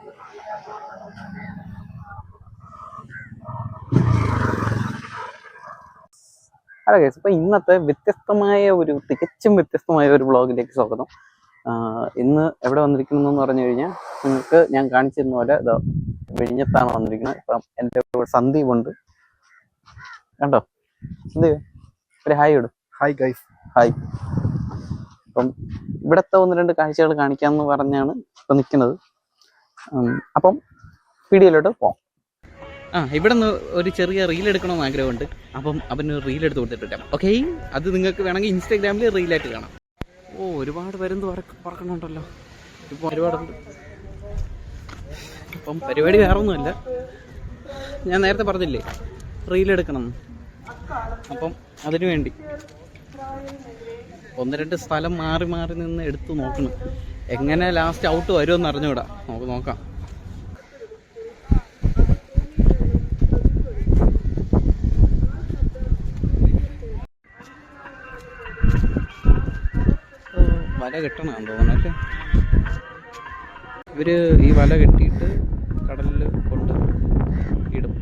Hello guys, അപ്പോൾ ഇന്നത്തെ തികച്ചും വ്യത്യസ്തമായ ഒരു വ്ളോഗിലേക്ക് സ്വാഗതം. ഇന്ന് എവിടെ വന്നിരിക്കുന്നതെന്ന് പറഞ്ഞു കഴിഞ്ഞാൽ നിങ്ങൾക്ക് ഞാൻ കാണിച്ചിരുന്ന പോലെ വിഴിഞ്ഞത്താണ് വന്നിരിക്കുന്നത്. ഇപ്പം എൻ്റെ സന്ദീപ് ഉണ്ട്, കണ്ടോ സന്ദീപ്? ഒരു ഹായ് ഇടും. Hi guys. ഹായ്. അപ്പം ഇവിടുത്തെ 1-2 കാഴ്ചകൾ കാണിക്കാമെന്ന് പറഞ്ഞാണ് ഇപ്പം നിൽക്കുന്നത്. അപ്പം വീഡിയോയിലോട്ട് പോകാം. ഇവിടെ നിന്ന് ഒരു ചെറിയ റീൽ എടുക്കണമെന്ന് ആഗ്രഹമുണ്ട്. അപ്പം അവന് റീൽ എടുത്ത് കൊടുത്തിട്ടില്ല. ഓക്കെ, അത് നിങ്ങൾക്ക് വേണമെങ്കിൽ ഇൻസ്റ്റാഗ്രാമിൽ റീലായിട്ട് കാണാം. ഒരുപാട് പേരെന്ത് പറക്കണുണ്ടല്ലോ, ഇപ്പോൾ ഒരുപാടുണ്ട്. അപ്പം പരിപാടി വേറെ ഒന്നുമില്ല, ഞാൻ നേരത്തെ പറഞ്ഞില്ലേ റീൽ എടുക്കണം. അപ്പം അതിനു വേണ്ടി 1-2 സ്ഥലം മാറി മാറി നിന്ന് എടുത്ത് നോക്കണം. എങ്ങനെ ലാസ്റ്റ് ഔട്ട് വരുമെന്ന് അറിഞ്ഞൂടാ, നോക്കാം. വല കെട്ടണമെന്ന് തോന്നണല്ലേ. ഇവര് ഈ വല കെട്ടിയിട്ട് കടലിൽ കൊണ്ട് ഇടും,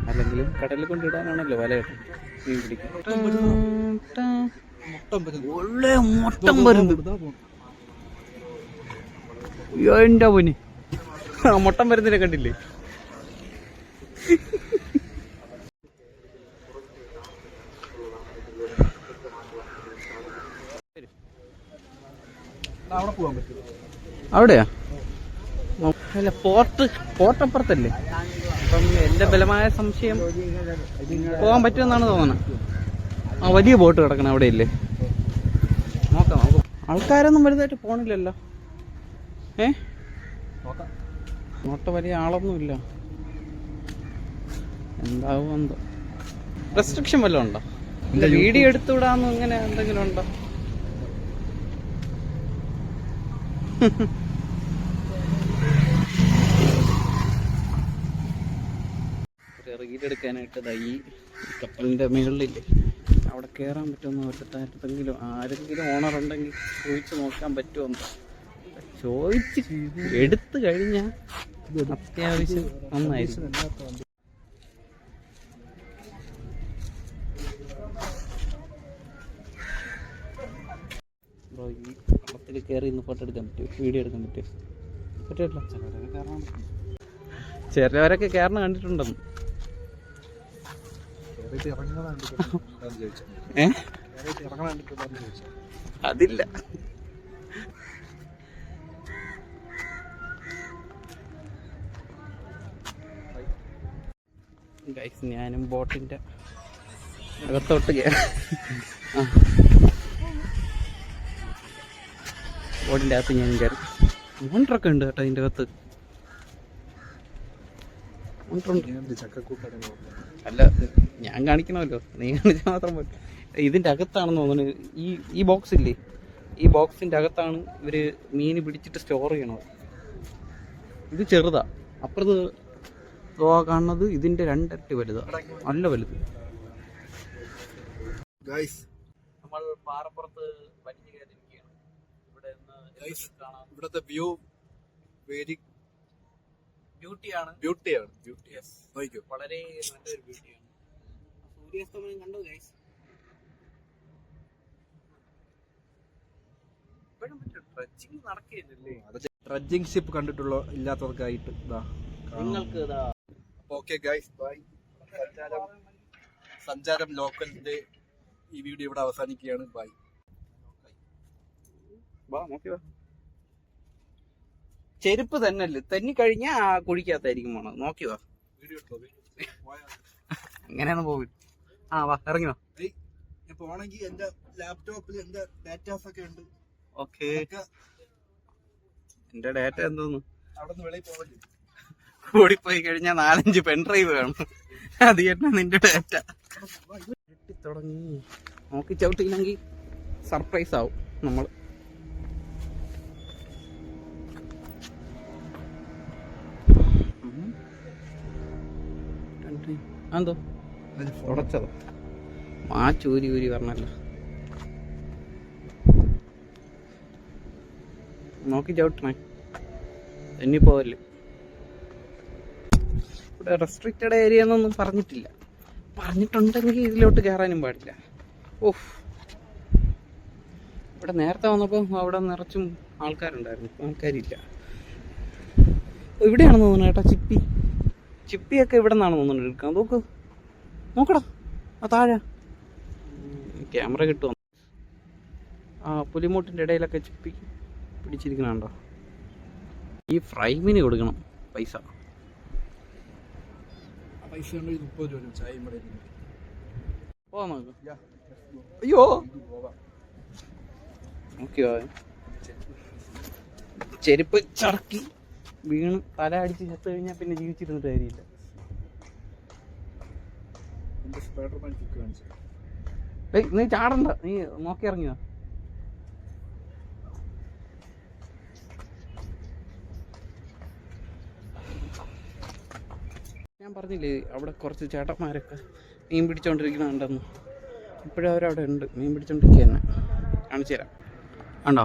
അല്ലെങ്കിലും കടലിൽ കൊണ്ടിടാനാണല്ലോ വല കെട്ടുന്നത്. മീൻ പിടിക്കാൻ മൊട്ടം വരുന്നത്. എൻ്റെ പൊന്ന്, മൊട്ടം വരുന്നതിനെ കണ്ടില്ലേ? അവിടെയാ? അല്ല, പോർട്ടപ്പുറത്തല്ലേ? അപ്പം എൻ്റെ ബലമായ സംശയം പോകാൻ പറ്റുമെന്നാണ് തോന്നണത്. വലിയ ബോട്ട് കിടക്കണം അവിടെയല്ലേ? നോക്കാം. ആൾക്കാരൊന്നും വലുതായിട്ട് പോണില്ലല്ലോ. വലിയ ആളൊന്നുമില്ല. എന്താവും എന്തോ. റെസ്ട്രിക്ഷൻ വല്ലതും ഉണ്ടോ? ഇല്ല, വീഡിയോ എടുത്തുവിടാന്ന് ഇങ്ങനെ എന്തെങ്കിലും ഉണ്ടോ? റീലെടുക്കാനായിട്ട് ഈ കപ്പലിൻ്റെ മുകളിലില്ലേ, അവിടെ കയറാൻ പറ്റുമെന്ന് ഓർത്തിട്ട് ആരെങ്കിലും ഓണർ ഉണ്ടെങ്കിൽ ചോദിച്ചു നോക്കാൻ പറ്റുമെന്ന്. ചോദിച്ച് എടുത്തു കഴിഞ്ഞാൽ അത്യാവശ്യം നന്നായിരുന്നു. ഈ വള്ളത്തിൽ കയറി ഇന്ന് ഫോട്ടോ എടുക്കാൻ പറ്റുമോ, വീഡിയോ എടുക്കാൻ പറ്റില്ല? ചിലവരൊക്കെ കയറണം കണ്ടിട്ടുണ്ടെന്ന്. അതില്ല. ഗൈസ്, ഞാനും ബോട്ടിന്റെ അകത്തോട്ട് ബോട്ടിന്റെ അകത്ത് ഞാൻ കയറി. മോണ്ടറൊക്കെ ഉണ്ട് കേട്ടോ ഇതിൻ്റെ അകത്ത്. അല്ല, ഞാൻ കാണിക്കണമല്ലോ, നീ കാണിച്ചാൽ മാത്രം പറ്റും. ഇതിൻ്റെ അകത്താണെന്ന് തോന്നുന്നു. ഈ ബോക്സ് ഇല്ലേ, ഈ ബോക്സിൻ്റെ അകത്താണ് ഇവര് മീൻ പിടിച്ചിട്ട് സ്റ്റോർ ചെയ്യണത്. ഇത് ചെറുതാ. അപ്പുറത്ത് കാണുന്നത് ഇതിൻ്റെ 2 ഇരട്ടി വലുതാ, നല്ല വലുത്. നമ്മൾ പാറപ്പുറത്ത് വലിഞ്ഞു കയറിയിരിക്കുകയാണ്. ഇവിടുത്തെ വ്യൂ വെരി ബ്യൂട്ടിയാണ്. വളരെ നല്ലൊരു ബ്യൂട്ടിയാണ്. സൂര്യാസ്തമനം കണ്ടു ഗൈസ്. ഇപ്പോഴും ട്രഡ്ജിങ് നടക്കുകയല്ലേ? ട്രഡ്ജിങ് ഷിപ്പ് കണ്ടിട്ടുള്ള ഇല്ലാത്തവർക്കായിട്ട് നിങ്ങൾക്ക് ഓക്കെ ഗൈസ്, ബൈ. സഞ്ചാരം ലോക്കലിന്റെ ഈ വീഡിയോ ഇവിടെ അവസാനിക്കുകയാണ്. ബൈ. ചെരുപ്പ് തന്നെയല്ലേ, തെന്നിക്കഴിഞ്ഞാൽ ആ കുഴിക്കകത്തായിരിക്കും പോണത്. നോക്കി വാ, അങ്ങനെയൊന്നും പോവില്ല. വാ, ഇറങ്ങി വാ. പോണെങ്കിൽ എന്റെ ലാപ്ടോപ്പിൽ എന്റെ ഡാറ്റാസ് ഒക്കെ ഉണ്ട്. ഓക്കെ, എന്റെ ഡാറ്റ എന്തോന്നു അവിടെ നിന്ന് വെളിയിൽ പോകല്ലേ? ഓടിപ്പോയി കഴിഞ്ഞാൽ 4-5 പെൻഡ്രൈവ് വേണം. അത് തന്നെ നിന്റെ ഡാറ്റ. തുടങ്ങി നോക്കി ചവിട്ടിയില്ലെങ്കിൽ സർപ്രൈസ് ആവും നമ്മൾ. എന്തോ തുടച്ചതോ? ചൂരി പറഞ്ഞല്ലോ. നോക്കി ചവിട്ടണേ. ഇനി പോവല്ലേ. ഇവിടെ റെസ്ട്രിക്റ്റഡ് ഏരിയ എന്നൊന്നും പറഞ്ഞിട്ടില്ല. പറഞ്ഞിട്ടുണ്ടെങ്കിൽ ഇതിലോട്ട് കയറാനും പാടില്ല. ഓഹ്, ഇവിടെ നേരത്തെ വന്നപ്പോൾ അവിടെ നിറച്ചും ആൾക്കാരുണ്ടായിരുന്നു. ഇപ്പം ആൾക്കാരില്ല. ഇവിടെയാണെന്ന് തോന്നുന്നു കേട്ടോ ചിപ്പിയൊക്കെ ഇവിടെ നിന്നാണ് തോന്നുന്നു എടുക്കാൻ. നോക്കടാ ആ താഴെ ക്യാമറ കിട്ടുമോ? ആ പുലിമൂട്ടിൻ്റെ ഇടയിലൊക്കെ ചിപ്പി പിടിച്ചിരിക്കണുണ്ടോ? ഈ ഫ്രൈ മീന് കൊടുക്കണം പൈസ. പൈസ 30 രൂപ ചായ പോവാ നോക്ക്. അയ്യോ നോക്കിയോ, ചെരുപ്പ് ചടക്കി വീണ് തല അടിച്ച് ചത്തു കഴിഞ്ഞാൽ പിന്നെ ജീവിച്ചിരുന്നിട്ട് കാര്യമില്ല. നീ ചാടണ്ട, നീ നോക്കി ഇറങ്ങിയോ. ഞാൻ പറഞ്ഞില്ലേ അവിടെ കുറച്ച് ചേട്ടന്മാരൊക്കെ മീൻ പിടിച്ചോണ്ടിരിക്കണുണ്ടെന്ന്. ഇപ്പോഴും അവരവിടെ ഉണ്ട്, മീൻ പിടിച്ചോണ്ടിരിക്കുക തന്നെ. കാണിച്ചു തരാം. ഉണ്ടോ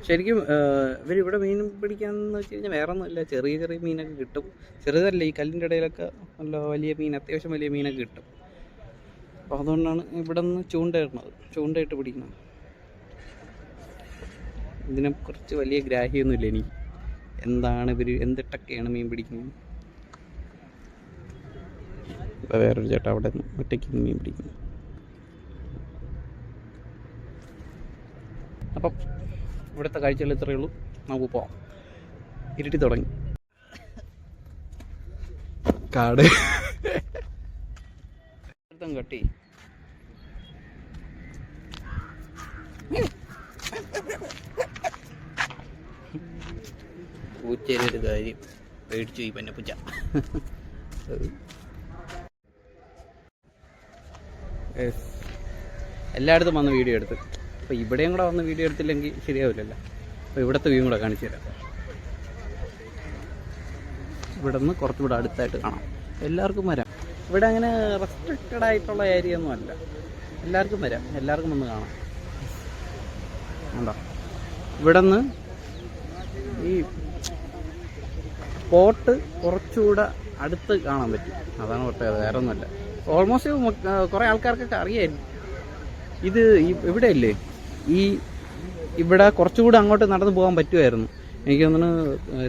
ശരിക്കും ഇവരിവിടെ മീൻ പിടിക്കാന്ന് വെച്ച് കഴിഞ്ഞാൽ വേറെ ഒന്നുമില്ല, ചെറിയ ചെറിയ മീനൊക്കെ കിട്ടും. ചെറുതല്ല, ഈ കല്ലിൻ്റെ ഇടയിലൊക്കെ നല്ല വലിയ മീൻ, അത്യാവശ്യം വലിയ മീനൊക്കെ കിട്ടും. അപ്പോൾ അതുകൊണ്ടാണ് ഇവിടെ നിന്ന് ചൂണ്ടയിട്ട് പിടിക്കുന്നത്. ഇതിനെക്കുറിച്ച് വലിയ ഗ്രാഹ്യമൊന്നുമില്ല എനിക്ക്, എന്താണ് ഇവർ എന്തിട്ടൊക്കെയാണ് മീൻ പിടിക്കുന്നത്. ഇപ്പോൾ വേറൊരു ചേട്ടാ അവിടെ ഒറ്റയ്ക്ക് മീൻ പിടിക്കുന്നു. അപ്പം ഇവിടുത്തെ കാഴ്ചകൾ ഇത്രയേ ഉള്ളൂ. നമുക്ക് പോവാം. ഇരുട്ടി തുടങ്ങി. കാട് കട്ടി. പൂച്ചയുടെ ഒരു കാര്യം പേടിച്ചു പോയി പന്നപ്പൂച്ച. എല്ലായിടത്തും വന്ന് വീഡിയോ എടുത്ത്. അപ്പോൾ ഇവിടെയും കൂടെ വന്ന് വീഡിയോ എടുത്തില്ലെങ്കിൽ ശരിയാവില്ലല്ലോ. അപ്പോൾ ഇവിടുത്തെ വ്യൂ കൂടെ കാണിച്ചു തരാം. ഇവിടെ നിന്ന് കുറച്ചുകൂടെ അടുത്തായിട്ട് കാണാം. എല്ലാവർക്കും വരാം. ഇവിടെ അങ്ങനെ റെസ്ട്രിക്റ്റഡ് ആയിട്ടുള്ള ഏരിയ ഒന്നും അല്ല, എല്ലാവർക്കും വരാം, എല്ലാവർക്കും വന്ന് കാണാം. ഉണ്ടോ ഇവിടെ നിന്ന് ഈ സ്പോട്ട് കുറച്ചുകൂടെ അടുത്ത് കാണാൻ പറ്റും. അതാണ് പ്രത്യേകത, വേറെ ഒന്നുമല്ല. ഓൾമോസ്റ്റ് കുറേ ആൾക്കാർക്കൊക്കെ അറിയായിരുന്നു. ഇത് ഇവിടെയല്ലേ, ഇവിടെ കുറച്ചുകൂടെ അങ്ങോട്ട് നടന്നു പോകാൻ പറ്റുമായിരുന്നു. എനിക്ക് തോന്നുന്നു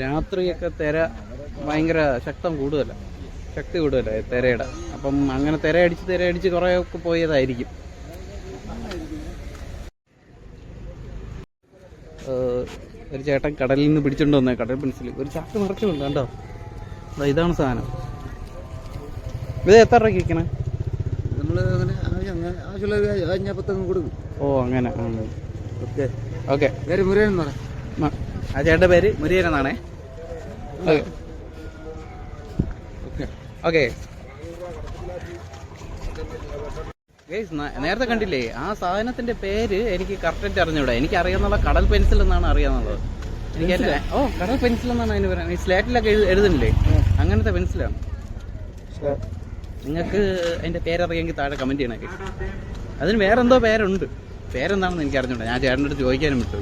രാത്രിയൊക്കെ തിര ഭയങ്കര ശക്തി കൂടുതലാണ് തിരയുടെ. അപ്പം അങ്ങനെ തിരയടിച്ച് കുറേയൊക്കെ പോയതായിരിക്കും. ഒരു ചേട്ടൻ കടലിൽ നിന്ന് പിടിച്ചോണ്ട് വന്നേ കടൽ പെൻസിൽ ഒരു ചാക്ക് നിറച്ചുണ്ട് കണ്ടോ. ഇതാണ് സാധനം. ഇത് എത്ര രൂപയ്ക്ക് വിൽക്കണേ? നമ്മൾ അങ്ങനെ ആവശ്യമുള്ള കൊടുക്കും. ഓ അങ്ങനെ. Okay okay. പേര് മുരുകൻ എന്നാണ്. ആ ചേട്ടൻ്റെ പേര് മുരുകൻ എന്നാണേ. Okay okay. നേരത്തെ കണ്ടില്ലേ ആ സാധനത്തിന്റെ പേര് എനിക്ക് കറക്റ്റായിട്ട് അറിഞ്ഞൂടാ. എനിക്ക് അറിയാന്നുള്ള കടൽ പെൻസിൽ എന്നാണ് അറിയാന്നുള്ളത്. എനിക്ക് കടൽ പെൻസിൽ എന്നാണ് അതിന് പറയുന്നത്. ഈ സ്ലേറ്റിലൊക്കെ എഴുതുന്നില്ലേ, അങ്ങനത്തെ പെൻസിലാണ്. നിങ്ങൾക്ക് അതിന്റെ പേരറിയെങ്കിൽ താഴെ കമന്റ് ചെയ്യണൊക്കെ. അതിന് വേറെന്തോ പേരുണ്ട്, പേരെന്താണെന്ന് എനിക്ക് അറിഞ്ഞൂടാ. ഞാൻ ചേട്ടൻ്റെ അടുത്ത് ചോദിക്കാനും വിട്ടു.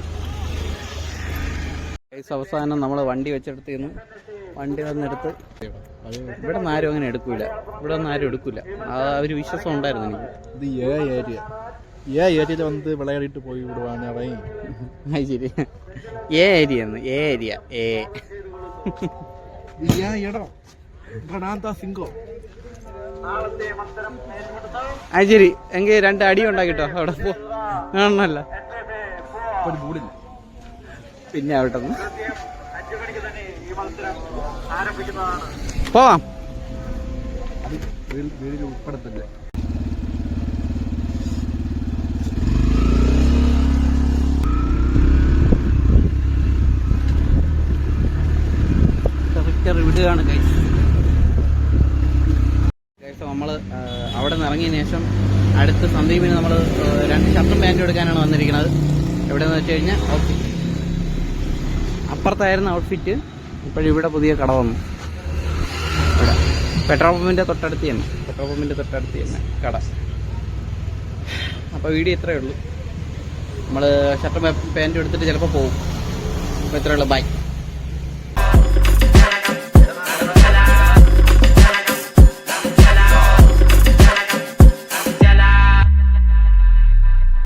അവസാനം നമ്മൾ വണ്ടി വെച്ചെടുത്ത് വണ്ടി വന്നെടുത്ത് ഇവിടെ നിന്ന് ആരും അങ്ങനെ എടുക്കൂല. ആ ഒരു വിശ്വാസം ഉണ്ടായിരുന്നു എനിക്ക്. ഇത് ഏരിയയിൽ വന്ന് വിളയാടിയിട്ട് പോയി വിടുവാണ് അവൻ. അത് ശരി, ഏരിയ അത് ശരി. എങ്കിൽ 2 അടി ഉണ്ടാക്കിട്ടോ അവിടെ കാണണല്ല. പിന്നെ അവിടെ പോവാം. ഉൾപ്പെടുത്തില്ല. വിടുകയാണ് കൈസ്. നമ്മൾ അവിടെ നിന്ന് ഇറങ്ങിയ ശേഷം അടുത്ത് സന്ദീപിന് നമ്മൾ 2 ഷർട്ടും പാൻറ്റും എടുക്കാനാണ് വന്നിരിക്കുന്നത്. എവിടെയെന്ന് വെച്ച് കഴിഞ്ഞാൽ ഔട്ട്ഫിറ്റ് അപ്പുറത്തായിരുന്നു ഔട്ട്ഫിറ്റ്. ഇപ്പോഴിവിടെ പുതിയ കട വന്നു. ഇവിടെ പെട്രോൾ പമ്പിൻ്റെ തൊട്ടടുത്ത് തന്നെ കട. അപ്പോൾ വീഡിയോ ഇത്രയേ ഉള്ളൂ. നമ്മൾ ഷർട്ടും പാൻറ്റും എടുത്തിട്ട് ചിലപ്പോൾ പോകും. അപ്പോൾ ഇത്രയുള്ള ബൈ.